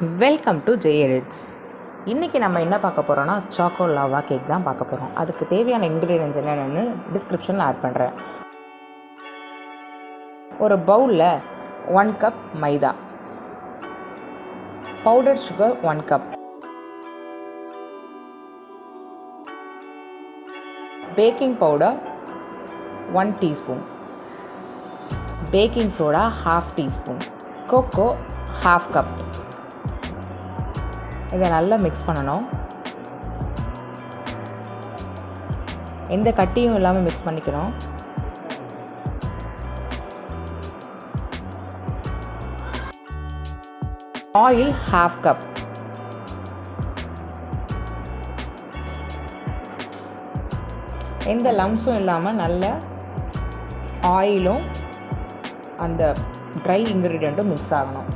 Welcome to J edits. இன்றைக்கி நம்ம என்ன பார்க்க போகிறோன்னா சாக்கோ லாவா கேக் தான் பார்க்க போகிறோம். அதுக்கு தேவையான இன்க்ரீடியன்ஸ் என்னென்னு டிஸ்கிரிப்ஷனில் ஆட் பண்ணுறேன். ஒரு பவுலில் 1 cup maida, powder sugar 1 cup, baking powder 1 teaspoon, baking soda 1/2 teaspoon, cocoa 1/2 cup. இதை நல்லா மிக்ஸ் பண்ணணும். எந்த கட்டியும் இல்லாமல் மிக்ஸ் பண்ணிக்கணும். ஆயில் 1/2 கப், எந்த லம்ஸும் இல்லாமல் நல்ல ஆயிலும் அந்த ட்ரை இன்க்ரீடியண்ட்டும் மிக்ஸ் ஆகணும்.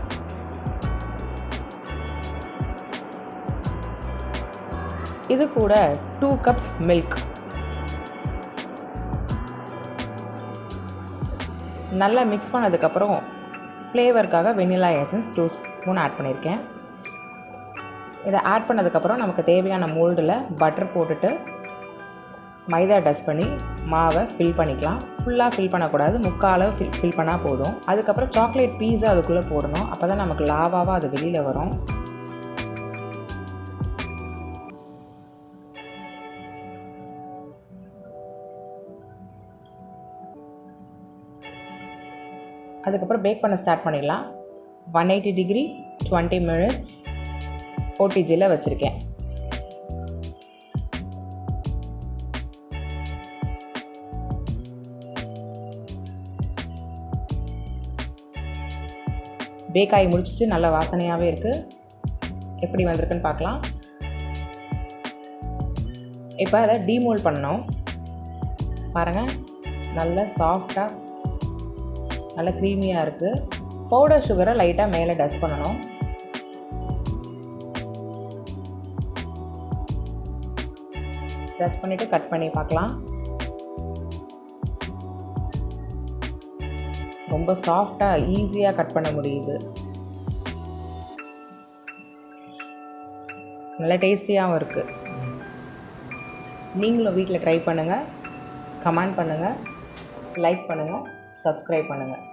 இது கூட 2 கப்ஸ் மில்க். நல்லா மிக்ஸ் பண்ணதுக்கப்புறம் ஃப்ளேவருக்காக வெனிலா எசன்ஸ் 2 ஸ்பூன் ஆட் பண்ணியிருக்கேன். இதை ஆட் பண்ணதுக்கப்புறம் நமக்கு தேவையான மோல்டில் பட்டர் போட்டுட்டு மைதா டஸ்ட் பண்ணி மாவை ஃபில் பண்ணிக்கலாம். ஃபுல்லாக ஃபில் பண்ணக்கூடாது, முக்கால் அளவு ஃபில் பண்ணால் போதும். அதுக்கப்புறம் சாக்லேட் பீஸை அதுக்குள்ளே போடணும். அப்போ தான் நமக்கு லாவாவாக அது வெளியில் வரும். அதுக்கப்புறம் பேக் பண்ண ஸ்டார்ட் பண்ணிடலாம். 180 டிகிரி 20 மினிட்ஸ் ஓடிஜியில் வச்சுருக்கேன். பேக் ஆகி முடிச்சிட்டு நல்ல வாசனையாகவே இருக்குது. எப்படி வந்திருக்குன்னு பார்க்கலாம். இப்போ அதை டீமோல்ட் பண்ணணும். பாருங்கள், நல்ல சாஃப்டாக நல்ல க்ரீமியாக இருக்குது. பவுடர் சுகரை லைட்டாக மேலே டஸ்ட் பண்ணணும். டஸ்ட் பண்ணிவிட்டு கட் பண்ணி பார்க்கலாம். ரொம்ப சாஃப்டாக ஈஸியாக கட் பண்ண முடியுது. நல்ல டேஸ்டியாகவும் இருக்குது. நீங்களும் வீட்டில் ட்ரை பண்ணுங்கள், கமெண்ட் பண்ணுங்கள், லைக் பண்ணுங்கள், சப்ஸ்கிரைப் பண்ணுங்கள்.